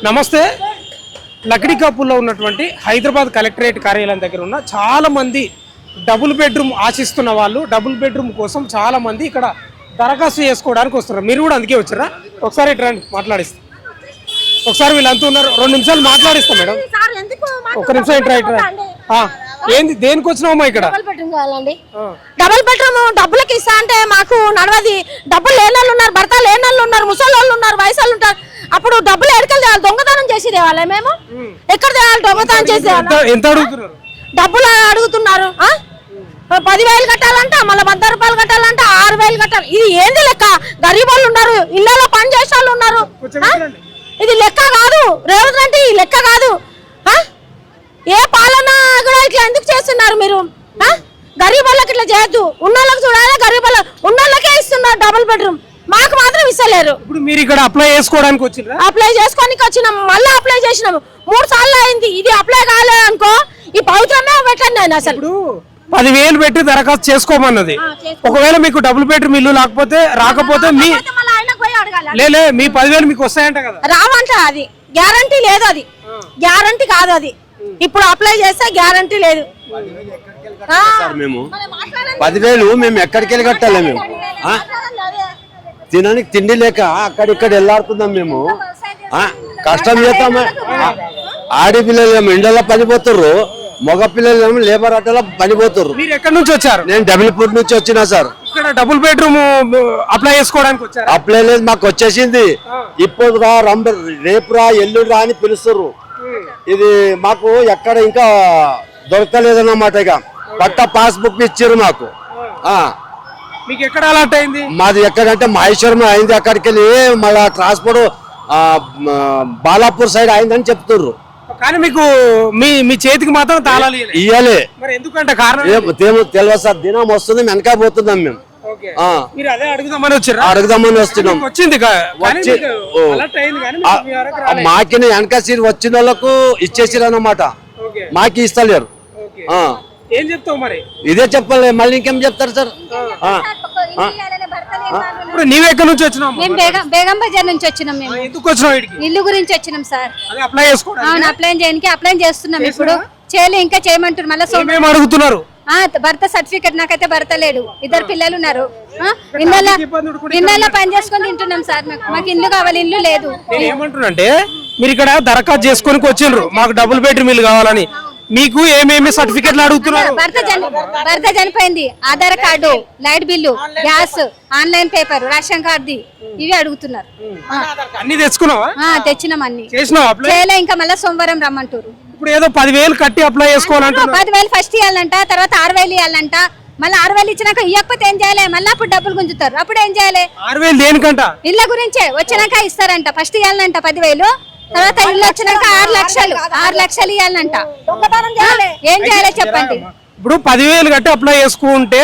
నమస్తే. లక్డీకాపూర్లో ఉన్నటువంటి హైదరాబాద్ కలెక్టరేట్ కార్యాలయం దగ్గర ఉన్న చాలా మంది డబుల్ బెడ్రూమ్ ఆశిస్తున్న వాళ్ళు డబుల్ బెడ్రూమ్ కోసం చాలా మంది ఇక్కడ దరఖాస్తు చేసుకోవడానికి వస్తున్నారు. మీరు కూడా అందుకే వచ్చారా? ఒకసారి ఇట్లా మాట్లాడిస్తాం. ఒకసారి వీళ్ళంతా ఉన్నారు, 2 నిమిషాలు మాట్లాడిస్తాం మేడం. ఒక నిమిషం ఇట్రా. ఏంది దేనికి వచ్చినావమ్మా ఇక్కడ? డబుల్ బెడ్రూమ్ కావాలండి. డబుల్ బెడ్రూమ్ డబ్బులకి ఇస్తా అంటే మాకు నడవది. డబ్బులు లేని వాళ్ళు ఉన్నారు, భర్త లేని వాళ్ళు ఉన్నారు, ముసలి వాళ్ళు ఉన్నారు, వయసు వాళ్ళు ఉంటారు. అప్పుడు డబ్బులు ఎక్కడికి తేవాలి? దొంగతనం చేసి తేవాలి. మేము ఎక్కడ తేవాలి? దొంగతనం చేసి ఎంత అడుగుతున్నారు? డబ్బులు అడుగుతున్నారు. 10,000 కట్టాలంట, మళ్ళీ 100 రూపాయలు కట్టాలంట, 6,000 కట్టాలి. ఇది ఏంది లెక్క? గరీబ్ వాళ్ళు ఉన్నారు, ఇళ్లలో పని చేసే వాళ్ళు ఉన్నారు. ఇది లెక్క కాదు రేవంత్ రెడ్డి, లెక్క కాదు. ఏ పాలన కూడా ఇట్లా ఎందుకు చేస్తున్నారు మీరు? గరీబ్ వాళ్ళకి ఇట్లా చేయొద్దు. ఉన్నోళ్ళకి చూడాలి, గరీబ్ వాళ్ళ ఉన్నోళ్ళకే ఇస్తున్నారు డబుల్ బెడ్రూమ్, మాకు మాత్రం ఇస్తలేరు. ఇప్పుడు మీరు ఇక్కడ అప్లై చేసుకోవడానికి వచ్చిండ్రా? అప్లై చేసుకోనికి వచ్చినాం, మళ్ళీ అప్లై చేసినాము. 3 సార్లు అయింది. ఇది అప్లై కాలేదు అనుకో, ఈ పవిత్రమే పెట్టండి ఆయన. అసలు ఇప్పుడు 10,000 పెట్టి దరఖాస్తు చేసుకోమన్నది. ఒకవేళ మీకు డబుల్ బెడ్రూమ్ ఇల్లు రాకపోతే మీ లే మీ 10,000 మీకు వస్తాయంట కదా? రావంట. అది గ్యారంటీ లేదు, అది గ్యారంటీ కాదు. అది ఇప్పుడు అప్లై చేస్తే గ్యారంటీ లేదు. మేము 10,000 మేము ఎక్కడికి వెళ్ళి కట్టాలి? మేము తినడానికి తిండి లేక అక్కడిక్కడ వెళ్ళాడుతున్నాం. మేము కష్టం చేస్తాము. ఆడపిల్లలు ఏమో ఎండలో పనిపోతుర్రు, మగ పిల్లలు ఏమో లేబర్ ఆటలో పనిపోతుర్రు. మీరు ఎక్కడి నుంచి వచ్చారు? నేను డబుల్పూర్ నుంచి వచ్చినా సార్. ఇక్కడ డబుల్ బెడ్రూమ్ అప్లై చేసుకోవడానికి వచ్చారు? అప్లై లేదు, మాకు వచ్చేసింది. ఇప్పుడు రా, రేపు రా, ఎల్లుండి రా అని పిలుస్తుర్రు. ఇది మాకు ఎక్కడ ఇంకా దొరకలేదన్నమాట. ఇక కొత్త పాస్బుక్ ఇచ్చారు మాకు. మీకు ఎక్కడ అలాట్ అయింది? మాది ఎక్కడంటే మహేశ్వరం అయింది. అక్కడికి వెళ్ళి మళ్ళా ట్రాన్స్పోర్ట్ బాలాపూర్ సైడ్ అయిందని చెప్తుర్రు. కానీ మీకు మీ చేతికి మాత్రం తాళాలు ఇయ్యాలి. మరి ఎందుకంటే కారణం తెలియదు సార్. దినం వస్తుంది, వెనక పోతున్నాం మేము. అడుగుదామని వస్తున్నాం. మాకి వెనక సీట్ వచ్చిన వాళ్ళకు ఇచ్చేసారు అన్నమాట, మాకి ఇస్తలేరు. ఏం చెప్తావు మరి? ఇదే చెప్పాలి, మళ్ళీ ఇంకేం చెప్తారు సార్? ఇప్పుడు నీవు ఎక్కడి నుంచి వచ్చినావు? మేము బేగం బజార్ నుంచి వచ్చినాం. మేము ఎందుకు వచ్చినావు? ఇల్లు గురించి వచ్చినాం సార్. అప్లై చేసుకోవడానికి? అవును, అప్లై చేయడానికి అప్లై చేస్తున్నాం. ఇప్పుడు చేయలే, ఇంకా చేయమంటారు. మళ్ళీ అడుగుతున్నారు. భర్త సర్టిఫికెట్, నాకైతే భర్త లేడు, 2 పిల్లలు ఉన్నారు. ఇళ్ళల్లో పని చేసుకొని తింటున్నాం సార్. మాకు ఇల్లు కావాలి, ఇల్లు లేదు. ఏమంటున్నానంటే మీరు ఇక్కడ దరఖాస్తు చేసుకొని వచ్చిండ్రు, మాకు డబుల్ బెడ్రూమ్ ఇల్లు కావాలని. మీకు ఏమేమి సర్టిఫికెట్లు అడుగుతున్నారు? భర్త చనిపోయింది, Aadhaar card, light bill, gas, online paper, ration card, ఇవి అడుగుతున్నారు. అన్ని తెచ్చుకున్నావా? తెచ్చినాం అన్ని. చేయలే, ఇంకా మళ్ళీ సోమవారం రమ్మంటారు. ఇప్పుడు ఏదో 10,000 కట్టి అప్లై చేసుకోవాలంటే 10,000 ఫస్ట్ ఇవ్వాలంట, తర్వాత 6,000 ఇవ్వాలంట. మళ్ళీ 6,000 ఇచ్చినాక ఇవ్వకపోతే ఏం చేయాలి? మళ్ళీ అప్పుడు డబ్బులు గుంజుతారు. అప్పుడు ఏం చేయాలి? 6,000 దేనికంట? ఇళ్ళ గురించే. వచ్చినాక ఇస్తారంట. ఫస్ట్ ఇవ్వాలంట 10,000, తర్వాత ఇల్లు వచ్చినాక 6 లక్షలు ఇవ్వాలంట. ఏం చేయాలి చెప్పండి? ఇప్పుడు 10,000 కట్టి అప్లై చేసుకుంటే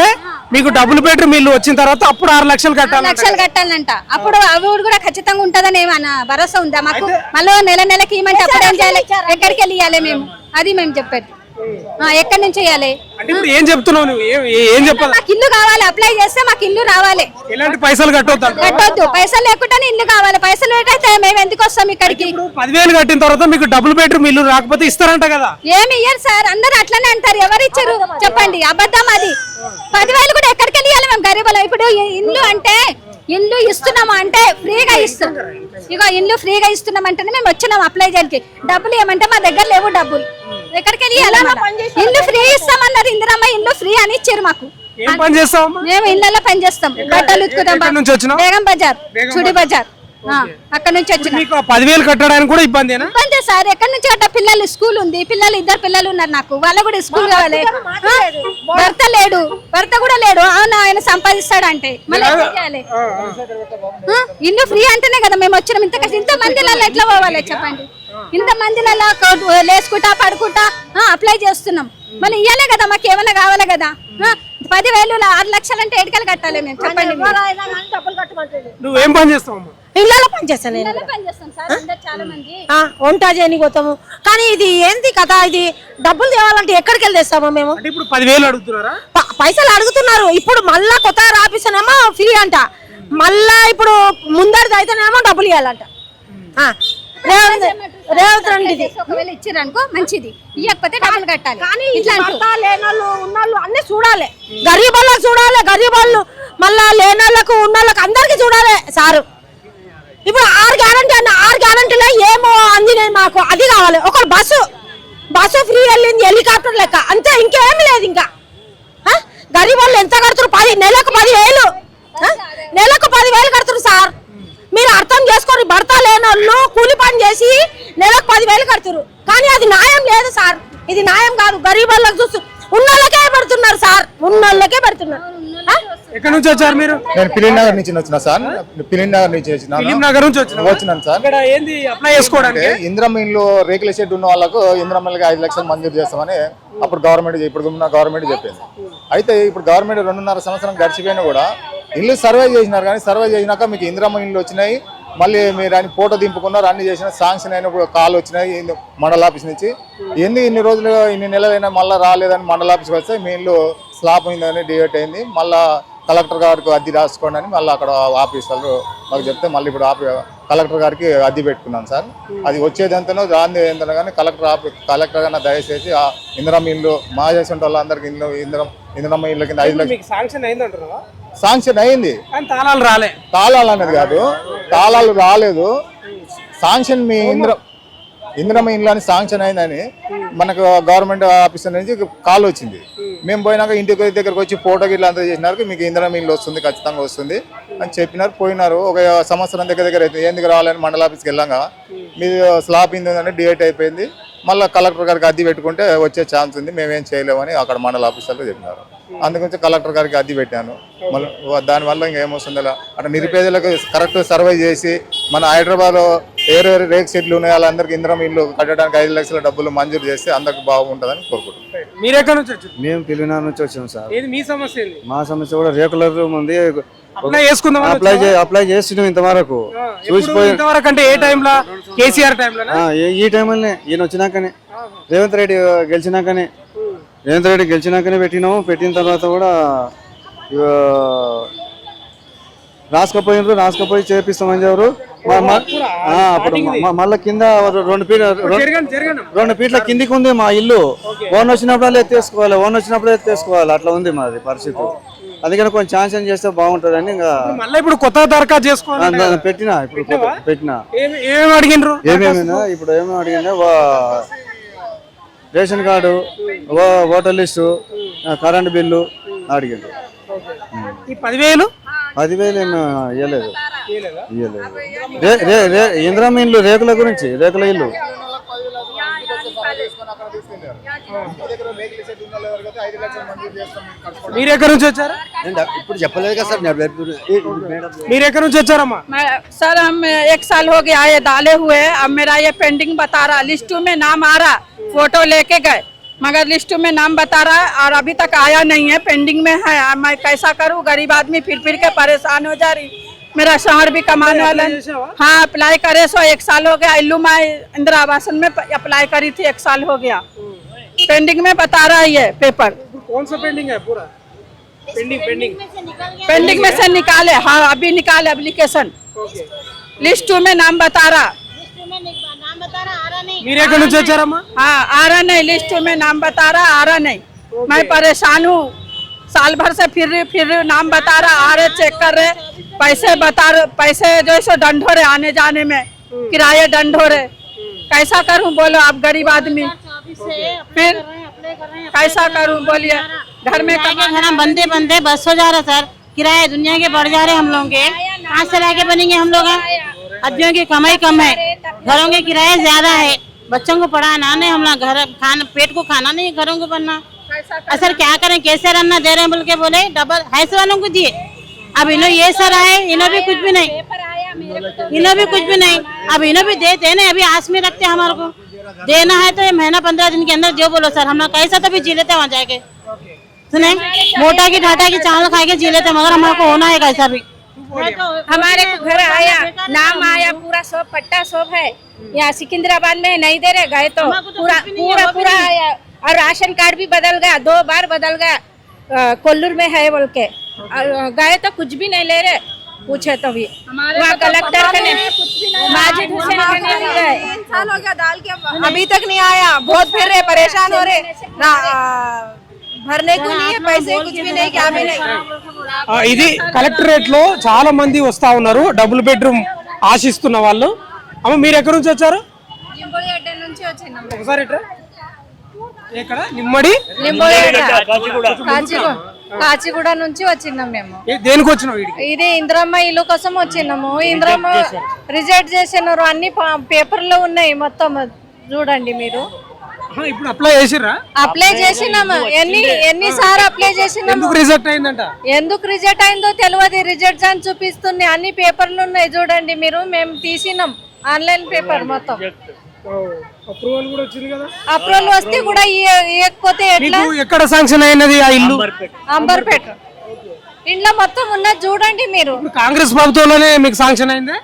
మీకు డబుల్ బెడ్రూమ్ ఇల్లు వచ్చిన తర్వాత అప్పుడు 6 లక్షలు కట్టాలంట. అప్పుడు అవి కూడా ఖచ్చితంగా ఉంటదని ఏమన్నా భరోసా ఉందా మాకు? మళ్ళీ నెలకి ఇవ్వమంటే అప్పుడు ఏం చేయాలి? ఎక్కడికి వెళ్ళి ఇవ్వాలి మేము? అది మేము చెప్పేది. ఎక్కడి నుంచి ఇవ్వాలి? ఏం చెప్తున్నావు నువ్వు? ఏం చెప్పాలి? మాకు ఇల్లు కావాలి, అప్లై చేస్తే మాకు ఇల్లు రావాలి. ఎలాంటి పైసలు కట్టొద్దు? పైసలు లేకుండానే ఇల్లు కావాలి. పైసలు లేకపోతే మేము ఎందుకు వస్తాం ఇక్కడికి? 10,000 కట్టిన తర్వాత మీకు డబుల్ బెడ్రూమ్ ఇల్లు రాకపోతే ఇస్తారంట కదా? ఏమి ఇయ్యారు సార్, అందరూ అట్లనే అంటారు. ఎవరు ఇచ్చారు చెప్పండి? అబద్ధం అది. 10,000 కూడా ఎక్కడికి వెళ్ళి ఇవ్వాలి మేము గరీబులు? ఇప్పుడు ఇల్లు అంటే ఇల్లు ఇస్తున్నాము అంటే ఫ్రీగా ఇస్తాం. ఇగో ఇల్లు ఫ్రీగా ఇస్తున్నాం అంటేనే మేము వచ్చినాం అప్లై చేయడానికి. డబ్బులు ఏమంటే మా దగ్గర లేవు డబ్బులు, ఎక్కడికి వెళ్ళి ఇల్లు ఫ్రీ ఇస్తామన్నారు. ఇందిరమ్మ ఇల్లు ఫ్రీ అని ఇచ్చారు మాకు. మేము ఇళ్ళల్లో పని చేస్తాం, బట్టలు ఉతుకుతాం. బేగం బజార్, చుడి బజార్, అక్కడ నుంచి వచ్చిన. 10,000 కట్టడానికి కూడా ఇబ్బంది సార్. ఎక్కడి నుంచి కట్ట? పిల్లలు స్కూల్ ఉంది, 2 పిల్లలు ఉన్నారు నాకు, వాళ్ళ కూడా స్కూల్ కావాలి. భర్త లేడు, భర్త కూడా లేడు. ఆయన సంపాదిస్తాడంటే మళ్ళీ చేయాలి. ఇల్లు ఫ్రీ అంటేనే కదా మేము వచ్చినాం. ఇంత మందిలలో ఎట్లా పోవాలి చెప్పండి? ఇంత మందిలలో లేసుకుంటా పడుకుంటా అప్లై చేస్తున్నాం. మళ్ళీ ఇయ్యాలే కదా, మాకు ఏమైనా కావాలి కదా. 10,000 6 లక్షలు అంటే ఎడికలు కట్టాలి మేము చెప్పండి? నువ్వేం పని చేస్తావు? ఇళ్ళలో పనిచేస్తాను, వంట చేయని పోతాము. కానీ ఇది ఏంది కదా? ఇది డబ్బులు తేవాలంటే ఎక్కడికి వెళ్ళి తెస్తాము మేము? ఇప్పుడు 10,000 అడుగుతున్నారా? పైసలు అడుగుతున్నారు. ఇప్పుడు మళ్ళా కొత్త రాపిస్తానేమో ఫ్రీ అంట, మళ్ళా ఇప్పుడు ముందరిది అయితేనేమో డబ్బులు ఇవ్వాలంట. రేవంత్ రెడ్డిది. ఒకవేళ ఇచ్చారు అనుకో మంచిది, ఇవ్వకపోతే డబ్బులు కట్టాలి. కానీ ఇట్లా అంటారు. భర్త లేనోళ్ళు ఉన్నోళ్ళు అన్ని చూడాలి, గరీబోళ్ళకి చూడాలి, గరీబోళ్ళు మళ్ళా లేనోళ్ళకు ఉన్నోళ్ళకి అందరికి చూడాలి సారు. ఇప్పుడు 6 గ్యారంటీ అన్న 6 గ్యారంటీలో ఏమో అందినాయి మాకు, అది కావాలి. ఒక బస్సు ఫ్రీ వెళ్ళింది, హెలికాప్టర్ లెక్క అంతే, ఇంకేం లేదు. ఇంకా గరీబోళ్ళు ఎంత కడుతున్నారు? నెలకు 10,000, నెలకు 10,000 కడుతున్నారు సార్. మీరు అర్థం చేసుకోండి, భర్త లేనోళ్ళు కూలి పని చేసి నెలకు 10,000 కడుతున్నారు. కానీ అది న్యాయం లేదు సార్, ఇది న్యాయం కాదు. గరీబోళ్ళకి చూస్తూ ఉన్నోళ్ళకే పెడుతున్నారు సార్, ఉన్నోళ్ళకే పెడుతున్నారు. ఎక్కడి నుంచి వచ్చారు మీరు? నేను ఫిలిం నగర్ నుంచి వచ్చిన సార్, ఫిలిం నగర్ నుంచి ఫిలిం నగర్ నుంచి వచ్చినాను సార్. ఇక్కడ ఏంది అప్లై చేసుకోవడానికి? ఇందిరమ్మ ఇల్లు రేకుల షెడ్ ఉన్న వాళ్ళకు ఇందిరమ్మలకి 5 లక్షలు మంజూరు చేస్తామని అప్పుడు గవర్నమెంట్ ఇప్పుడు గవర్నమెంట్ చెప్పింది. అయితే ఇప్పుడు గవర్నమెంట్ 2.5 సంవత్సరం గడిచిపోయినా కూడా ఇల్లు సర్వే చేసినారు, కానీ సర్వే చేసినాక మీకు ఇందిరమ్మ ఇల్లు వచ్చినాయి, మళ్ళీ మీరు ఆయన ఫోటో దింపుకున్నారు, అన్ని చేసిన శాంక్షన్ అయిన కాల్ వచ్చినాయి మండల ఆఫీస్ నుంచి. ఇన్ని రోజులు ఇన్ని నెలలైనా మళ్ళీ రాలేదని మండల ఆఫీస్కి వస్తే మీ ఇల్లు స్లాప్ అయిందని డివేట్ అయింది, మళ్ళీ కలెక్టర్ గారికి అద్దె రాసుకోండి అని మళ్ళీ అక్కడ ఆఫీస్ వాళ్ళు మాకు చెప్తే మళ్ళీ ఇప్పుడు కలెక్టర్ గారికి అద్దె పెట్టుకున్నాం సార్. అది వచ్చేది ఎంతనో రాంది ఎంతనో, కానీ కలెక్టర్ గారిని దయచేసి ఆ ఇందిరమ్మ ఇల్లు మా చేసిన వాళ్ళందరికీ ఇందిరమ్మ ఇల్లు కింద 5 లక్షలు శాంక్షన్ అయిందంటారా? శాంక్షన్ అయింది, తాళాలు రాలే. తాళాలు అనేది కాదు, తాళాలు రాలేదు. శాంక్షన్ మీ ఇందిరమ్మ ఇల్లు అని శాంక్షన్ అయిందని మనకు గవర్నమెంట్ ఆఫీసర్ నుంచి కాల్ వచ్చింది. మేము పోయినాక ఇంటి దగ్గరకు వచ్చి ఫోటో గిట్ల అంతా చేసినారు, మీకు ఇందిరమ్మ ఇల్లు వస్తుంది, ఖచ్చితంగా వస్తుంది అని చెప్పినారు. పోయినారు. ఒక సంవత్సరం దగ్గర అయితే ఎందుకు రావాలని మండల ఆఫీస్కి వెళ్ళాక మీది స్లాబ్ ఇందని డివేట్ అయిపోయింది, మళ్ళీ కలెక్టర్ గారికి అద్దె పెట్టుకుంటే వచ్చే ఛాన్స్ ఉంది, మేమేం చేయలేమని అక్కడ మండల ఆఫీసర్లు చెప్పినారు. అందుగురించి కలెక్టర్ గారికి అద్దె పెట్టాను. మళ్ళీ దానివల్ల ఇంకేమొస్తుంది అట్లా నిరుపేదలకు కరెక్ట్ సర్వే చేసి మన హైదరాబాద్లో ఎవరెవరు రేక్ షెడ్లు ఉన్నాయి వాళ్ళందరికీ ఇందిరమ్మ ఇల్లు కట్టడానికి 5 లక్షల డబ్బులు మంజూరు చేస్తే అందరికి బాగుంటుందని కోరుకుంటున్నాం. మీరు ఎక్కడి నుంచి వచ్చారు? మేము పిలినార్ నుంచి వచ్చాము సార్. ఏది మీ సమస్య ఏంది? మా సమస్య కూడా రేకుల రూమ్ ఉంది, అప్లై చేసుకుందాం. అప్లై చేస్తున్నాం ఇంతవరకు. చూసిపోయి ఇంతవరకు అంటే ఏ టైంలో? కేసీఆర్ టైంలోనా? ఈ టైంలోనే ఈయన వచ్చినాకనే, రేవంత్ రెడ్డి గెలిచినాకనే పెట్టినాము. పెట్టిన తర్వాత కూడా రాసుకపోయి చేపిస్తామని చెప్పారు. అప్పుడు మళ్ళీ కింద 2 ఫీట్ల కిందికి ఉంది మా ఇల్లు. ఓన్ వచ్చినప్పుడు ఎత్తేసుకోవాలి, అట్లా ఉంది మాది పరిస్థితి. అందుకని కొంచెం ఛాన్స్ చేస్తే బాగుంటుందని ఇంకా మళ్ళీ ఇప్పుడు కొత్త దరఖాస్తు చేసుకోవాలి పెట్టినా. ఏమేమి అడిగినారు? ఇప్పుడు ఏమేమి అడిగినా ration card, voter list, current bill అడిగిండు. ఈ 10,000 ఏమో ఇవ్వలేదు. ఇందిరమ్మ ఇల్లు రేకుల గురించి, రేకుల ఇల్లు మీరు ఎక్కడి నుంచి వచ్చారు? ఇప్పుడు చెప్పలేదు కదా సార్. మీరు ఎక్కడి నుంచి వచ్చారమ్మా? सर हम 1 साल हो गया ये डाले हुए, अब मेरा ये पेंडिंग बता रहा, लिस्ट में नाम आ रहा, फोटो लेके गए मगर लिस्ट में नाम बता रहा है और अभी तक आया नहीं है, पेंडिंग में है। मैं कैसा करूं? गरीब आदमी फिर के परेशान हो जा रही। मेरा शहर भी कमाने वाला है। हाँ अप्लाई करे सो 1 साल हो गया। इल्लू मैं इंदिरा आवासन में अप्लाई करी थी, 1 साल हो गया। पेंडिंग में बता रहा है ये पेपर। कौन सा पेंडिंग है? पूरा पेंडिंग में से निकाले। हाँ अभी निकाले एप्लीकेशन, लिस्ट में नाम बता रहा। మీరు ఎక్కడి నుంచి వచ్చారమ్మా? हाँ आ रहा नहीं, लिस्ट में नाम बता रहा, आ रहा नहीं। मैं परेशान हूँ, साल भर से फिर नाम बता रहा, आ रहे चेक कर रहे, पैसे जो सो दंड हो रहे आने जाने में, किराए दंड हो रहे। कैसा करूँ बोलो आप गरीब आदमी? फिर कैसा करूँ बोलिए? घर में घर बनते बस हो जा रहा सर, किराए दुनिया के बढ़ जा रहे हम लोग के। कहाँ से लाके बनेंगे हम लोग? आदमियों की कमाई कम है, घरों के किराए ज्यादा है, बच्चों को पढ़ाना नहीं, हम लोग घर खाना पेट को खाना नहीं, घरों को बनना। सर क्या करें, कैसे रहना दे रहे हैं बोल के बोले डबल हैस वालों को दिए। अब इन्हों ये सर आए, इन्हों भी कुछ भी नहीं, अब इन्हों भी देते नहीं, अभी आस में रखते हमारे को देना है तो ये महीना 15 दिन के अंदर जो बोलो सर, हम लोग कैसा तो भी जी लेते वहाँ जाके। सुने मोटा की ढाटा की चावल खा के जी लेते, मगर हमारे को होना है कैसा भी। हमारे को घर आया, नाम आया, पूरा सब पट्टा सब है। यहाँ सिकंदराबाद में नहीं दे रहे, गए तो पूरा आया। और राशन कार्ड भी बदल गया, 2 बार बदल गया। कोल्लूर में है बोल के गए तो कुछ भी नहीं ले रहे। पूछे तो भी वहाँ कलेक्टर के माजिद हुसैन के नहीं गए। 3 साल हो गया डाल के अभी तक नहीं आया। बहुत फिर रहे, परेशान हो रहे, भरने को नहीं है पैसे, कुछ भी नहीं, क्या भी नहीं। ఇది కలెక్టరేట్ లో చాలా మంది వస్తా ఉన్నారు డబుల్ బెడ్రూమ్ ఆశిస్తున్న వాళ్ళు. అమ్మ మీరు ఎక్కడి నుంచి వచ్చారు? ఒకసారి ఇట్రా. ఎక్కడ? నిమ్మడి కాచిగూడ నుంచి వచ్చినాం మేము. దేనికి వచ్చినావు? ఇది ఇంద్రమ్మ ఇల్లు కోసం వచ్చినాము. ఇంద్రమ్మ రిజెక్ట్ చేసినారు, అన్ని పేపర్లో ఉన్నాయి మొత్తం, చూడండి మీరు. ఇప్పుడు అప్లై చేసిర్రా? అప్లై చేసినాము. ఎన్నిసార్లు అప్లై చేసినాము. ఎందుకు రిజెక్ట్ అయిందంట? ఎందుకు రిజెక్ట్ అయిందో తెలియదు. రిజెక్ట్ అని చూపిస్తుంది, అన్ని పేపర్లు ఉన్నాయి చూడండి మీరు. మేము తీసినాం ఆన్లైన్ పేపర్ మొత్తం. అప్రూవల్ కూడా వచ్చింది కదా? అప్రూవల్ వస్తే కూడా ఇవ్వకపోతే ఎట్లా? ఎక్కడ శాంక్షన్ అయినది ఆ ఇల్లు? అంబర్పేట. ఇంట్లో మొత్తం ఉన్నది చూడండి మీరు. కాంగ్రెస్ ప్రభుత్వంలోనే మీకు శాంక్షన్ అయిందా?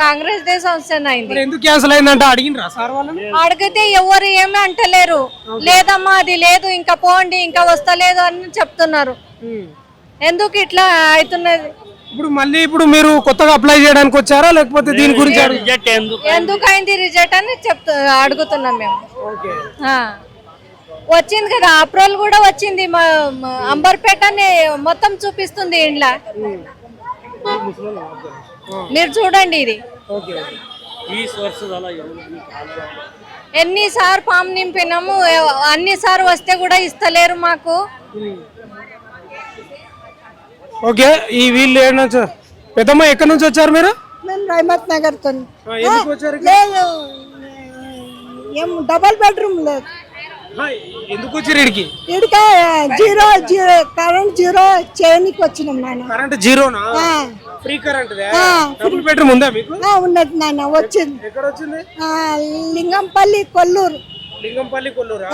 కాంగ్రెస్ దే శాంక్షన్ అయింది. ఎందుకు క్యాన్సిల్ అయిందంట అడిగినరా సార్ వాళ్ళని? అడిగితే ఎవరు ఏమీ అంటలేరు. లేదమ్మా అది లేదు, ఇంకా పోండి, ఇంకా వస్తలేదు అని చెప్తున్నారు. ఎందుకు ఇట్లా అవుతున్నది? ఇప్పుడు మళ్ళీ మీరు కొత్తగా అప్లై చేయడానికి వచ్చారా లేకపోతే దీని గురించి ఎందుకు అయింది రిజెక్ట్ అని అడుగుతున్నాం మేము. వచ్చింది కదా అప్రూవల్ కూడా వచ్చింది. అంబర్పేట అని మొత్తం చూపిస్తుంది ఇంట్లో. మీరు చూడండి ఇది. ఎన్నిసార్లు ఫామ్ నింపినాము, అన్నిసార్లు వస్తే కూడా ఇస్తలేరు మాకు. ఓకే, ఈ వీళ్ళు ఏడు పెద్దమ్మ ఎక్కడి నుంచి వచ్చారు మీరు? మేము రహమత్ నగర్ తో. ఎందుకు వచ్చారు? లేదు, ఏం డబల్ బెడ్రూమ్ లేదు. ఎందుకు వచ్చారు ఇడికి? ఇడిక జీరో కరెంట్ జీరో చేయనికి వచ్చినాం నాన్న. కరెంట్ జీరోనా? Free current. డబుల్ బెడ్రూమ్ ఉందా మీకు? ఉన్నది నాన్న. వచ్చింది. ఎక్కడ వచ్చింది? లింగంపల్లి కొల్లూరు. లింగంపల్లి కొల్లూరా?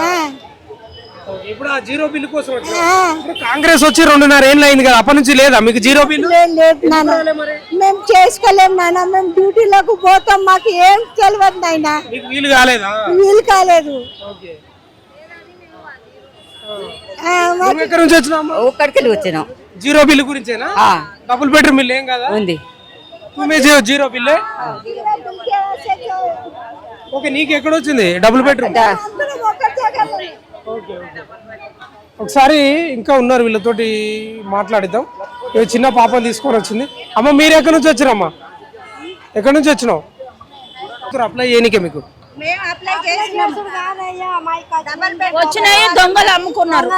ఇప్పుడు ఆ జీరో బిల్లు కోసం వచ్చారు. కాంగ్రెస్ వచ్చి 2.5 ఏళ్ళు అయింది కదా, అప్పటి నుంచి లేదా మీకు జీరో బిల్లు? లేదు నాన్న, మేము చేసుకోలేము నాన్న. మేము డ్యూటీలకు పోతాం, మాకు ఏం తెలియదు నాయన. మీకు వీలు కాలేదా? వీలు కాలేదు. ఎక్కడి నుంచి వచ్చినాము? ఒక్కడికి వచ్చినాం. జీరో బిల్లు గురించేనా? డబుల్ బెడ్రూమ్ బిల్ ఏం కదా ఉంది. జీరో బిల్లే. ఓకే, నీకు ఎక్కడ వచ్చింది డబుల్ బెడ్రూమ్? ఒకసారి ఇంకా ఉన్నారు, వీళ్ళతోటి మాట్లాడిద్దాం. చిన్న పాపని తీసుకొని వచ్చింది. అమ్మ మీరు ఎక్కడి నుంచి వచ్చిరమ్మా? ఎక్కడి నుంచి వచ్చినావు? అప్లై చేయనికే మీకు? వచ్చినాయి దొంగలు అమ్ముకున్నారు.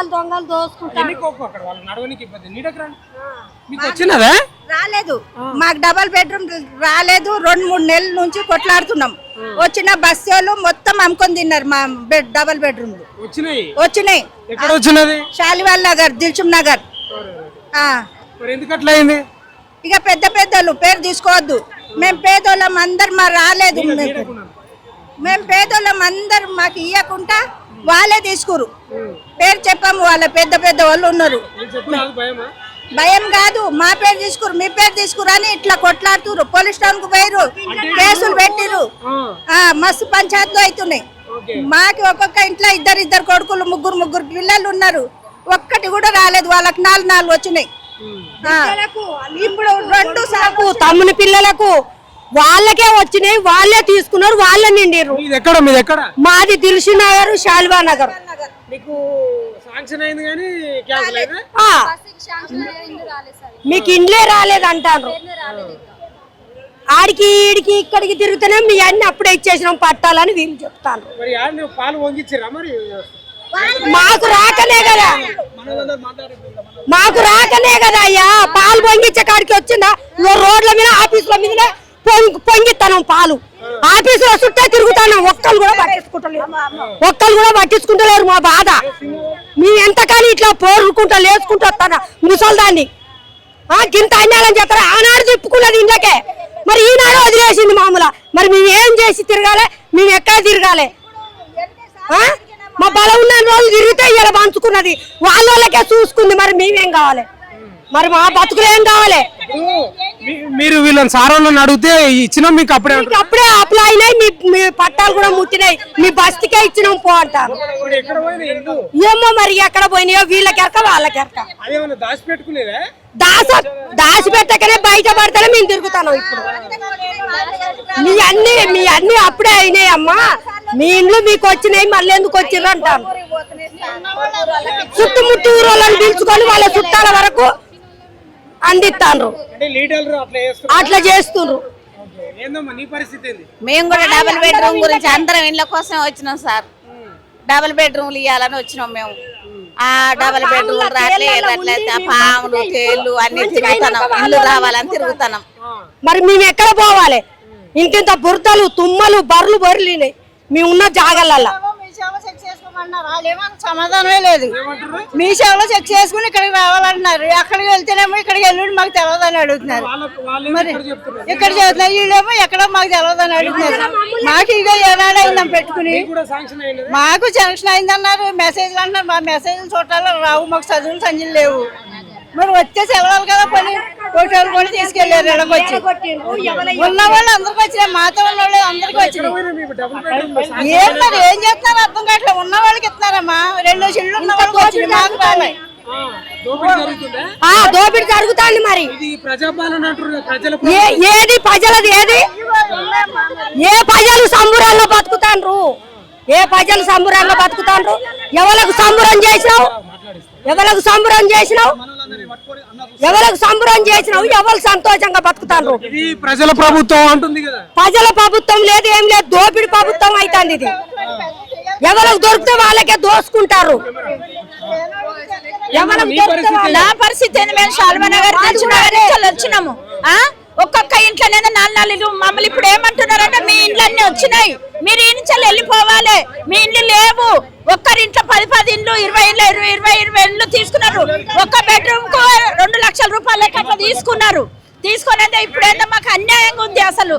రాలేదు, మాకు డబల్ బెడ్రూమ్ రాలేదు. 2-3 నెలల నుంచి కొట్లాడుతున్నాం. వచ్చిన బస్సులు మొత్తం అమ్ముకొని తిన్నారు మా డబల్ బెడ్రూమ్ వచ్చినాయి. షాలివాల్ నగర్, దిల్సుఖ్ నగర్. ఇక పెద్ద పెద్దలు పేరు తీసుకోవద్దు. మేము పేదోళ్ళం అందరు మా రాలేదు. మేము పేదోళ్ళం అందరు మాకు ఇవ్వకుండా వాళ్ళే తీసుకురు. పేరు చెప్పాము, వాళ్ళ పెద్ద పెద్ద వాళ్ళు ఉన్నారు. భయం కాదు, మా పేరు తీసుకురు, మీ పేరు తీసుకురు అని ఇట్లా కొట్లాడుతురు. పోలీస్ స్టేషన్ కు పోయిరు, కేసులు పెట్టిరు. మస్తు పంచాయతీలు అవుతున్నాయి. మాకు ఒక్కొక్క ఇంట్లో ఇద్దరు కొడుకులు, ముగ్గురు పిల్లలు ఉన్నారు. ఒక్కటి కూడా రాలేదు. వాళ్ళకి 4 వచ్చినాయి. ఇప్పుడు 2 సాకు తమ్ముని పిల్లలకు వాళ్ళకే వచ్చినాయి, వాళ్ళే తీసుకున్నారు, వాళ్ళే నిండిరు. మాది దిల్సుఖ్ నగర్, షాల్వా నగర్. మీకు ఇండ్లే రాలేదంటారు. ఆడికి ఈడికి ఇక్కడికి తిరుగుతూనే మీ అన్ని అప్పుడే ఇచ్చేసినాం పట్టాలని వీళ్ళు చెప్తాను. మాకు రాకనే కదా అయ్యా. పాలు పొంగిచ్చే కాడికి వచ్చిందా? రోడ్ల మీద, ఆఫీసుల మీద పొంగిస్తాను పాలు. ఆఫీసులో చుట్టే తిరుగుతాను. ఒక్కళ్ళు కూడా పట్టించుకుంటలేరు మా బాధ. మేము ఎంతకాని ఇట్లా పోరుకుంటా లేచుకుంటూ వస్తాను ముసల్దాన్ని. గింత అన్యాయం చేస్తారా? ఆనాడు తిప్పుకున్నది ఇంట్లోకే, మరి ఈనాడు వదిలేసింది మామూలు. మరి మేము ఏం చేసి తిరగాలి? మేము ఎక్కడ తిరగాలి? మా బలం ఉన్న రోజులు తిరిగితే ఇలా పంచుకున్నది, వాళ్ళకే చూసుకుంది. మరి మేమేం కావాలి? మరి మా బతుకులు ఏం కావాలి? మీరు వీళ్ళని సార్ వాళ్ళని అడిగితే ఇచ్చినా మీకు అప్పుడే మీకు అప్పుడే అప్లై అయినాయి, మీ పట్టాలు కూడా ముట్టినాయి, మీ బస్తికే ఇచ్చినాం పో అంటారు. ఏమో మరి ఎక్కడ పోయినాయో వీళ్ళకెరక వాళ్ళకెరక. దాచి పెట్టకనే బయట పడితేనే మేము తిరుగుతాను. ఇప్పుడు మీ అన్ని అప్పుడే అయినాయి అమ్మా, మీ ఇండ్లు మీకు వచ్చినాయి, మళ్ళీ ఎందుకు వచ్చిర్రు అంటాను. చుట్టుముట్టు ఊరోళ్ళని పిలుచుకొని వాళ్ళ చుట్టాల వరకు అందిస్తాను. అట్లా చేస్తున్నారు. మేము కూడా డబుల్ బెడ్రూమ్ గురించి అందరం ఇళ్ళ కోసం వచ్చినాం సార్. డబుల్ బెడ్రూమ్లు ఇవ్వాలని వచ్చినాం మేము. ఆ డబుల్ బెడ్రూమ్ రాట్లే పాములు తేళ్లు అన్ని తిరుగుతున్నాం, ఇల్లు రావాలని తిరుగుతున్నాం. మరి మేము ఎక్కడ పోవాలి? ఇంటింత బురదలు తుమ్మలు బర్రెలు బొర్రెలినాయి మేము ఉన్న జాగాలల్లా. సమాధానమే లేదు. మీ సేవలో చెక్ చేసుకుని ఇక్కడికి రావాలంటున్నారు. అక్కడికి వెళ్తేనేమో ఇక్కడికి వెళ్ళి మాకు తెలియదు అని అడుగుతున్నారు. మరి ఇక్కడ చదువుతున్నారు, వీళ్ళేమో ఎక్కడో మాకు తెలియదు అని అడుగుతున్నారు. మాకు ఇక ఏనాడైందాం పెట్టుకుని మాకు శాంక్షన్ అయిందన్నారు. మెసేజ్లు అంటున్నారు, మా మెసేజ్లు చూడాలి రావు, మాకు చదువులు సంజలు లేవు. మరి వచ్చే సెలవులు కదా పని ఫోటోలు కూడా తీసుకెళ్లారు. ఇళ్ళకి వచ్చి ఉన్న వాళ్ళు అందరికి వచ్చినాయి, మాతో ఉన్న వాళ్ళు అందరికి వచ్చినాయి. ఏం మరి ఏం చేస్తున్నారు అర్థం కావట్లేదు. ఉన్న వాళ్ళకి ఇస్తున్నారమ్మా, 2 చిల్లు ఉన్న వాళ్ళకి వచ్చినాయి, మాకు రాలేదు. దోపిడి జరుగుతుంది. మరి ఏది ప్రజలది? ఏది ఏ ప్రజలు సంబురాల్లో బతుకుతాండ్రు? ఏ ప్రజలు సంబురాల్లో బతుకుతాండ్రు? ఎవరికి సంబురం చేసినావు? ఎవరికి సంబురం చేసినావు? ఎవరికి సంబురం చేసినావు? ఎవరు సంతోషంగా బతుకుతాండ్రు? ప్రజల ప్రభుత్వం అంటుంది కదా. ప్రజల ప్రభుత్వం లేదు, ఏం లేదు, దోపిడి ప్రభుత్వం అవుతుంది ఇది. ఎవరికి దొరికితే వాళ్ళకే దోసుకుంటారు. నా పరిస్థితి మేము శాల్వానగర్ వచ్చినాము. ఒక్కొక్క ఇంట్లోనే 4 ఇల్లు. మమ్మల్ని ఇప్పుడు ఏమంటున్నారంటే మీ ఇండ్లన్నీ వచ్చినాయి, మీరు ఈ నుంచి వెళ్ళిపోవాలి, మీ ఇండ్లు లేవు. ఒక్కరింట్లో 10 ఇండ్లు 20 ఇండ్లు తీసుకున్నారు. ఒక్క బెడ్రూమ్ కు 2 లక్షల రూపాయలు అట్లా తీసుకున్నారు. తీసుకునేది ఇప్పుడేందో మాకు అన్యాయంగా ఉంది. అసలు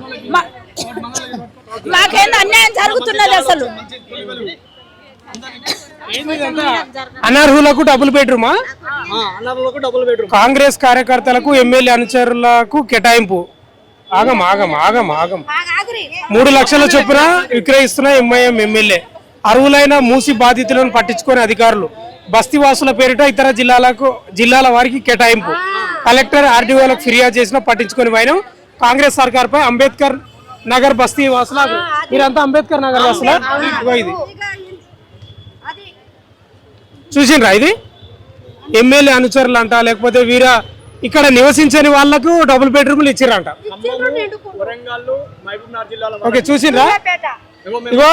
మాకేందో అన్యాయం జరుగుతున్నది. అసలు అనర్హులకు డబుల్ బెడ్రూమా? కాంగ్రెస్ కార్యకర్తలకు ఎమ్మెల్యే అనుచరులకు కేటాయింపు. ఆగం 3 లక్షల చొప్పున విక్రయిస్తున్న ఎంఐఎం ఎమ్మెల్యే. అర్హులైన మూసి బాధితులను పట్టించుకునే అధికారులు. బస్తీవాసుల పేరిట ఇతర జిల్లాల వారికి కేటాయింపు. కలెక్టర్ ఆర్డీఓలకు ఫిర్యాదు చేసినా పట్టించుకుని వైనం. కాంగ్రెస్ సర్కార్పై అంబేద్కర్ నగర్ బస్తీ వాసుల. మీరంతా అంబేద్కర్ నగర్ వాసుల. ఇది చూసిండ్రా? ఇది ఎమ్మెల్యే అనుచరులు అంట, లేకపోతే ఇక్కడ నివసించని వాళ్లకు డబుల్ బెడ్రూమ్లు ఇచ్చిరంట. ఓకే, చూసిండ్రా? ఇగో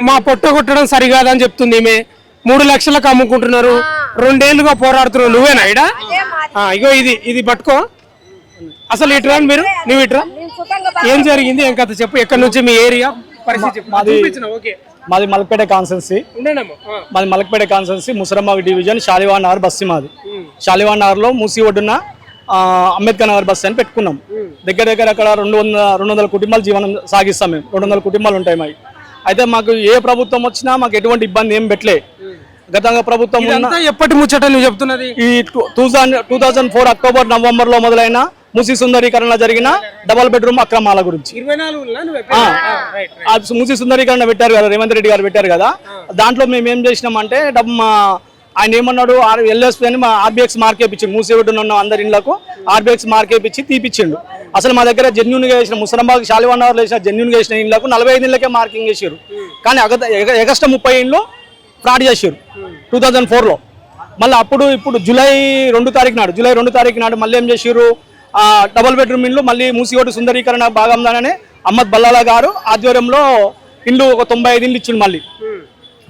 మా పొట్ట కొట్టడం సరికాదని చెప్తుంది ఈమె. 3 లక్షలకు అమ్ముకుంటున్నారు, 2 ఏళ్లుగా పోరాడుతున్నారు. నువ్వేనా ఇడా? ఇగో ఇది పట్టుకో. అసలు ఇట్రా మీరు, నువ్వు ఇట్రా. ఏం జరిగింది, ఏం కథ చెప్పు. ఎక్కడి నుంచి మీ ఏరియా పరిస్థితి? మాది మలక్పేట కాన్స్టెన్సీ. మాది మలక్పేట కాన్స్టెన్సీ, ముసరమ్మ డివిజన్, షాలివాన్ నగర్ బస్సు మాది. షాలివాన్ నగర్ లో మూసి ఒడ్డున అంబేద్కర్ నగర్ బస్సు అని పెట్టుకున్నాం. దగ్గర అక్కడ 200 కుటుంబాలు జీవనం సాగిస్తాం మేము. 200 కుటుంబాలు ఉంటాయి మావి. అయితే మాకు ఏ ప్రభుత్వం వచ్చినా మాకు ఎటువంటి ఇబ్బంది ఏం పెట్టలే. గతంగా ప్రభుత్వం ఎప్పటి ముచ్చట నువ్వు చెప్తున్నది? ఈ 2004 అక్టోబర్ నవంబర్ లో మొదలైన మూసీ సుందరీకరణ జరిగిన డబుల్ బెడ్రూమ్ అక్రమాల గురించి మూసీ సుందరీకరణ పెట్టారు కదా, రేవంత్ రెడ్డి గారు పెట్టారు కదా. దాంట్లో మేము ఏం చేసినామంటే ఆయన ఏమన్నాడు, ఎల్ఎస్పీ అని ఆర్బిఎక్స్ మార్కేపించిండు. మూసీ ఒడ్డున అందరి ఇళ్లకు ఆర్బిఎక్స్ మార్కేపించి తీపిచ్చిండు. అసలు మా దగ్గర జెన్యూన్ గా వేసిన ముసరాబాద్ షాలివాన్ నగర్ వేసిన జెన్యూన్ గా వేసిన ఇళ్లకు 45 ఇళ్లకే మార్కింగ్ చేసారు. కానీ ఎగస్ట్ 30 ఇళ్ళు ఫ్రాడ్ చేసారు 2004 లో. మళ్ళీ ఇప్పుడు జూలై 2 తారీఖు నాడు మళ్ళీ ఏం చేసారు, డబుల్ బెడ్రూమ్ ఇండ్లు మళ్ళీ మూసిగోడు సుందరీకరణ భాగంగానే అహ్మద్ బల్లాలా గారు ఆధ్వర్యంలో ఇండ్లు ఒక 95 ఇండ్లు ఇచ్చిండు. మళ్ళీ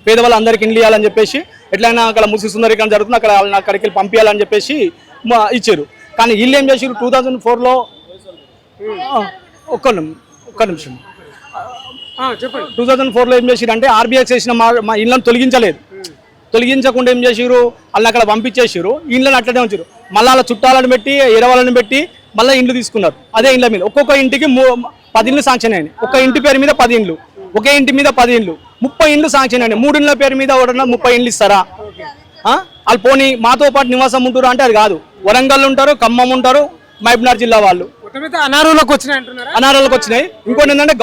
పేదవాళ్ళు అందరికి ఇండ్లు ఇవ్వాలని చెప్పేసి, ఎట్లయినా అక్కడ మూసి సుందరీకరణ జరుగుతుంది, అక్కడికి వెళ్ళి పంపించాలని చెప్పేసి ఇచ్చారు. కానీ వీళ్ళు ఏం చేసారు 2004 లో, ఒక్క నిమిషం 2004 లో ఏం చేసారు అంటే ఆర్బీఎక్స్ వేసిన మా ఇళ్ళని తొలగించకుండా ఏం చేసారు, వాళ్ళని అక్కడ పంపించేసారు. ఇళ్ళని అట్లనే ఉంచారు. మళ్ళీ వాళ్ళ చుట్టాలను పెట్టి ఎరవాళ్ళని పెట్టి మళ్ళీ ఇండ్లు తీసుకున్నారు. అదే ఇండ్ల మీద ఒక్కొక్క ఇంటికి 10 ఇండ్లు శాంక్షన్ అయ్యాయి. ఒక ఇంటి పేరు మీద 10 ఇండ్లు, ఒకే ఇంటి మీద 10 ఇండ్లు, 30 ఇండ్లు శాంక్షన్ అయ్యాయి. 3 ఇండ్ల పేరు మీద 30 ఇండ్లు ఇస్తారా? వాళ్ళు పోనీ మాతో పాటు నివాసం ఉంటారు అంటే అది కాదు. వరంగల్ ఉంటారు, ఖమ్మం ఉంటారు, మహబూబ్నగర్ జిల్లా వాళ్ళు మొత్తం అయితే అనారోగ్యంలోకి వచ్చినాయి అంటున్నారా? అనారోగ్యాలకు వచ్చినాయి. ఇంకోటి ఏంటంటే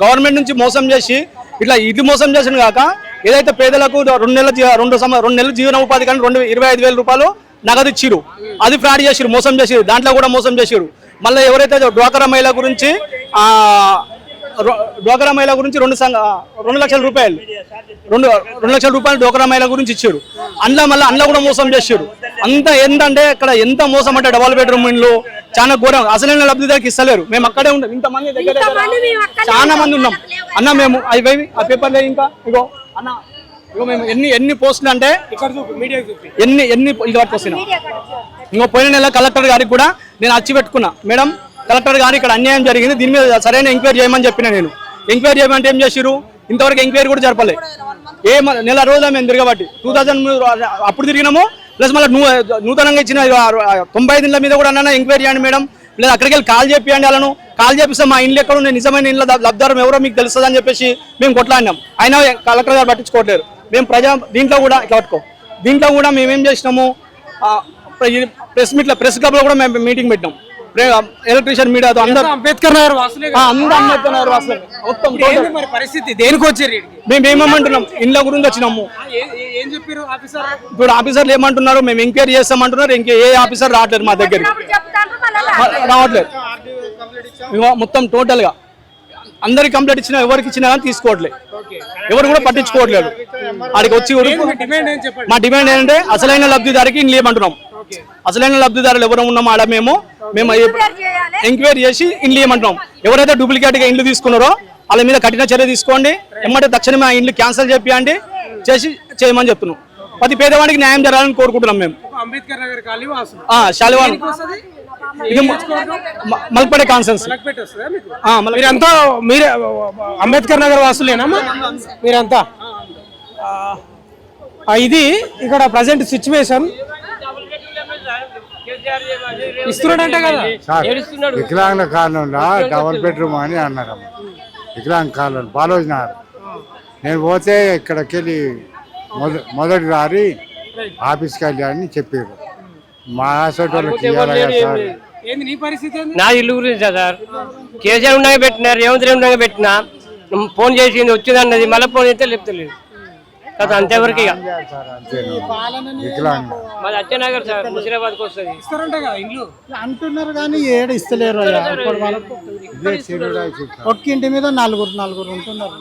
గవర్నమెంట్ నుంచి మోసం చేసి ఇట్లా ఇది మోసం చేసిన కాక ఏదైతే పేదలకు 2 నెలల జీవన ఉపాధి కానీ 25,000 రూపాయలు నగదు ఇచ్చిరు, అది ఫ్రాడ్ చేసిరు, మోసం చేసిరు. దాంట్లో కూడా మోసం చేసిరు. మళ్ళీ ఎవరైతే డ్వాక్రా మహిళ గురించి 2 లక్షల రూపాయలు 2 లక్షల రూపాయలు డ్వాక్రా మహిళ గురించి ఇచ్చాడు. అందులో కూడా మోసం చేసాడు. అంత ఏంటంటే ఇక్కడ ఎంత మోసం అంటే డబుల్ బెడ్రూమ్ ఇండ్లు చాలా ఘోరం. అసలైన లబ్ధిదారికి ఇస్తలేరు. మేము అక్కడే ఉంటాం, ఇంతమంది దగ్గర చాలా మంది ఉన్నాం అన్న. మేము అవి ఆ పేపర్లో ఇంకా ఇగో అన్న, ఇగో మేము ఎన్ని పోస్టులు అంటే ఎన్ని ఇక పట్టుకొస్తున్నాం. ఇంకో పోయిన నెల కలెక్టర్ గారికి కూడా నేను అచ్చి పెట్టుకున్నా, మేడం కలెక్టర్ గారు ఇక్కడ అన్యాయం జరిగింది, దీని మీద సరైన ఎంక్వైరీ చేయమని చెప్పిన. నేను ఎంక్వైరీ చేయమంటే ఏం చేసిరు, ఇంతవరకు ఎంక్వైరీ కూడా జరపలే. నెల రోజులు మేము తిరగబట్టి 2000 అప్పుడు తిరిగినాము. ప్లస్ మళ్ళీ నూతనంగా ఇచ్చిన 95 ఇళ్ళ మీద కూడా అన్న ఎంక్వైరీ చేయండి మేడం, లేదా అక్కడికి వెళ్ళి కాల్ చేపియండి. వాళ్ళను కాల్ చేపిస్తే మా ఇండ్లు ఎక్కడ ఉన్నాయి, నిజమైన ఇండ్ల లబ్ధారం ఎవరో మీకు తెలుస్తుంది అని చెప్పేసి మేము కొట్లాడినాం. అయినా కలెక్టర్ గారు పట్టించుకోవట్లేరు. మేము దీంట్లో కూడా ఇట్లా పట్టుకో, దీంట్లో కూడా మేమేం చేసినాము, ప్రెస్ క్లబ్లో కూడా మేము మీటింగ్ పెట్టినాం. ఎలక్ట్రీషియన్ మీడియాతో అందరూ అంబేద్కర్ నగర్ వాసులే కదా? అంబేద్కర్ నగర్ వాసులే మొత్తం. మరి పరిస్థితి దేనికి వచ్చారు? మేము ఏమేమంటున్నాం, ఇండ్ల గురించి వచ్చినాము. ఏం చెప్పారు ఆఫీసర్? ఇప్పుడు ఆఫీసర్లు ఏమంటున్నారు, మేము ఎంక్వైరీ చేస్తామంటున్నారు. ఏ ఆఫీసర్ రావట్లేదు మా దగ్గరికి, రావట్లేదు. మొత్తం టోటల్ గా అందరికి కంప్లైంట్ ఇచ్చినా ఎవరికి ఇచ్చినా కానీ తీసుకోవట్లేదు, ఎవరు కూడా పట్టించుకోవట్లేదు. ఆడికి వచ్చి మా డిమాండ్ ఏంటంటే అసలైన లబ్ధిదారికి ఇండ్లు ఇవ్వమంటున్నాం. అసలైన లబ్ధిదారులు ఎవరు ఉన్నామో ఆడ మేము ఎంక్వైరీ చేసి ఇండ్లు ఇవ్వమంటున్నాం. ఎవరైతే డూప్లికేట్ గా ఇండ్లు తీసుకున్నారో వాళ్ళ మీద కఠిన చర్య తీసుకోండి. ఎమ్మటే తక్షణమే ఆ ఇండ్లు క్యాన్సిల్ చేపియండి, చేయమని చెప్తున్నాం. ప్రతి పేదవాడికి న్యాయం జరగాలని కోరుకుంటున్నాం మేము. అంబేద్కర్ నగర్ శాలివాన్ మల్పడే కాన్సెన్స్. మీరంతా మీరే అంబేద్కర్ నగర్ వాసులేనా మీరంతా? ఇది ఇక్కడ ప్రజెంట్ సిచ్యువేషన్ ఇస్తున్నాడంటే కదా. వికలాంగుల కాలంలో డబుల్ బెడ్రూమ్ అని అన్నారు. వికలాంగ కాలం బాలోజనారు. నేను పోతే ఇక్కడికి వెళ్ళి మొదటి రారి ఆఫీస్కి వెళ్ళి అని చెప్పారు. మా హాస్పిటల్కి నా ఇల్లు గురించి సార్ కేసీఆర్ ఉండగా పెట్టినా, రేవంత్ రెడ్డి ఉండగా పెట్టినా, ఫోన్ చేసి వచ్చింది అన్నది, మళ్ళీ ఫోన్ చేస్తే లేపుతలేదు కదా. అంతేవరకు ఇక మాది అచ్చనగర్ సార్, ముషిరాబాద్ కు వస్తుంది అంటున్నారు కానీ ఏడ ఇస్తలేరు. ఒక్క ఇంటి మీద నలుగురు ఉంటున్నారు.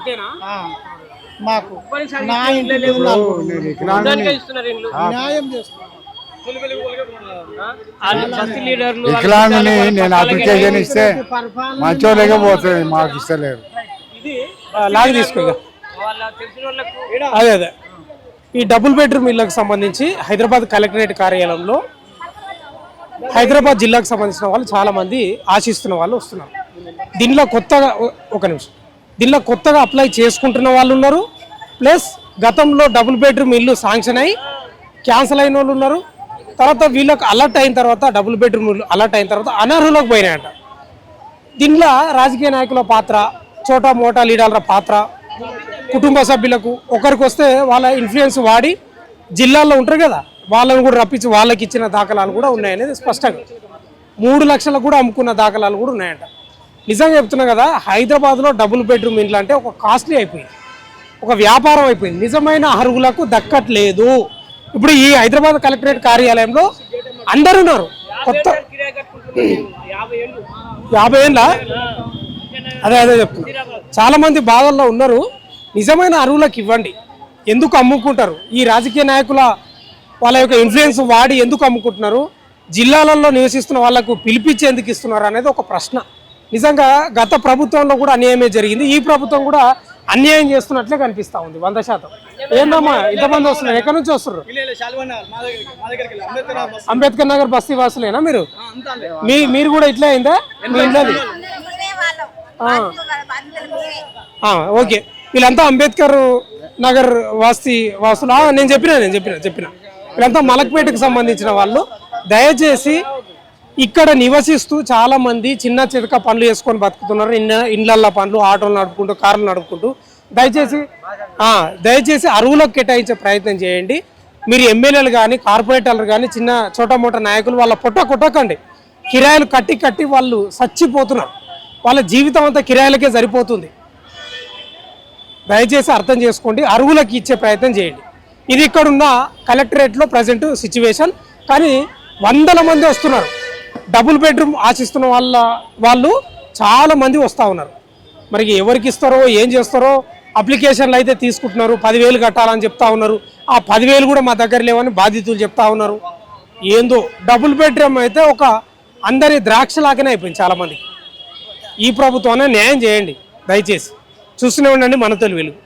మాకు నా ఇంటి న్యాయం చేస్తున్నారు. వికలాంగుని నేను అప్లికేషన్ ఇస్తే మంచోళ్ళగా పోతుంది, మాకు ఇస్తలేరు. లాగి తీసుకో. అదే ఈ డబుల్ బెడ్రూమ్ ఇళ్లకు సంబంధించి హైదరాబాద్ కలెక్టరేట్ కార్యాలయంలో హైదరాబాద్ జిల్లాకు సంబంధించిన వాళ్ళు చాలా మంది ఆశిస్తున్న వాళ్ళు వస్తున్నారు. దీనిలో కొత్తగా అప్లై చేసుకుంటున్న వాళ్ళు ఉన్నారు. ప్లస్ గతంలో డబుల్ బెడ్రూమ్ ఇల్లు శాంక్షన్ అయ్యి క్యాన్సిల్ అయిన వాళ్ళు ఉన్నారు. తర్వాత వీళ్ళకి అలర్ట్ అయిన తర్వాత డబుల్ బెడ్రూమ్ అలర్ట్ అయిన తర్వాత అనర్హులకు పోయినాయంట. దీనిలో రాజకీయ నాయకుల పాత్ర, చోటా మోటా లీడర్ల పాత్ర, కుటుంబ సభ్యులకు ఒకరికి వస్తే వాళ్ళ ఇన్ఫ్లుయెన్స్ వాడి జిల్లాల్లో ఉంటారు కదా వాళ్ళని కూడా రప్పించి వాళ్ళకి ఇచ్చిన దాఖలాలు కూడా ఉన్నాయనేది స్పష్టంగా. 3 లక్షలకు కూడా అమ్ముకున్న దాఖలాలు కూడా ఉన్నాయంట. నిజంగా చెప్తున్నా కదా, హైదరాబాద్లో డబుల్ బెడ్రూమ్ ఇండ్లు అంటే ఒక కాస్ట్లీ అయిపోయింది, ఒక వ్యాపారం అయిపోయింది. నిజమైన అర్హులకు దక్కట్లేదు. ఇప్పుడు ఈ హైదరాబాద్ కలెక్టరేట్ కార్యాలయంలో అందరు ఉన్నారు. కొత్త 50 ఏళ్ళ అదే చెప్తున్నా, చాలా మంది బాధల్లో ఉన్నారు. నిజమైన అర్హులకు ఇవ్వండి. ఎందుకు అమ్ముకుంటారు? ఈ రాజకీయ నాయకుల వాళ్ళ యొక్క ఇన్ఫ్లుయెన్స్ వాడి ఎందుకు అమ్ముకుంటున్నారు? జిల్లాలలో నివసిస్తున్న వాళ్ళకు పిలిపించి ఎందుకు ఇస్తున్నారు అనేది ఒక ప్రశ్న. నిజంగా గత ప్రభుత్వంలో కూడా అన్యాయమే జరిగింది. ఈ ప్రభుత్వం కూడా అన్యాయం చేస్తున్నట్లే కనిపిస్తా ఉంది 100%. ఏందమ్మా ఇంతమంది వస్తున్నారు? ఎక్కడి నుంచి వస్తున్నారు? అంబేద్కర్ నగర్ బస్తీ వాసులేనా మీరు? మీరు కూడా ఇట్లా అయిందా మీ ఇంట్లో? ఓకే, వీళ్ళంతా అంబేద్కర్ నగర్ వాసులు. నేను చెప్పిన వీళ్ళంతా మలక్పేటకు సంబంధించిన వాళ్ళు. దయచేసి ఇక్కడ నివసిస్తూ చాలా మంది చిన్న చితక పనులు చేసుకొని బతుకుతున్నారు. ఇండ్లల్లో పనులు, ఆటోలు నడుపుకుంటూ, కార్లు నడుపుకుంటూ. దయచేసి అరువులకు కేటాయించే ప్రయత్నం చేయండి. మీరు ఎమ్మెల్యేలు కానీ కార్పొరేటర్లు కానీ చిన్న చోటా మోటా నాయకులు వాళ్ళ పొట్ట కొట్టకండి. కిరాయిలు కట్టి కట్టి వాళ్ళు చచ్చిపోతున్నారు. వాళ్ళ జీవితం అంతా కిరాయిలకే సరిపోతుంది. దయచేసి అర్థం చేసుకోండి, అర్హులకు ఇచ్చే ప్రయత్నం చేయండి. ఇది ఇక్కడున్న కలెక్టరేట్లో ప్రజెంట్ సిచ్యువేషన్. కానీ వందల మంది వస్తున్నారు, డబుల్ బెడ్రూమ్ ఆశిస్తున్న వాళ్ళు చాలా మంది వస్తూ ఉన్నారు. మరి ఎవరికి ఇస్తారో ఏం చేస్తారో. అప్లికేషన్లు అయితే తీసుకుంటున్నారు, 10,000 కట్టాలని చెప్తా ఉన్నారు. ఆ 10,000 కూడా మా దగ్గర లేవని బాధితులు చెప్తా ఉన్నారు. ఏందో డబుల్ బెడ్రూమ్ అయితే ఒక అందరి ద్రాక్షలాగానే అయిపోయింది చాలామందికి. ఈ ప్రభుత్వాన్ని న్యాయం చేయండి దయచేసి. చూస్తూనే ఉండండి మన తెలుగు వెలుగు.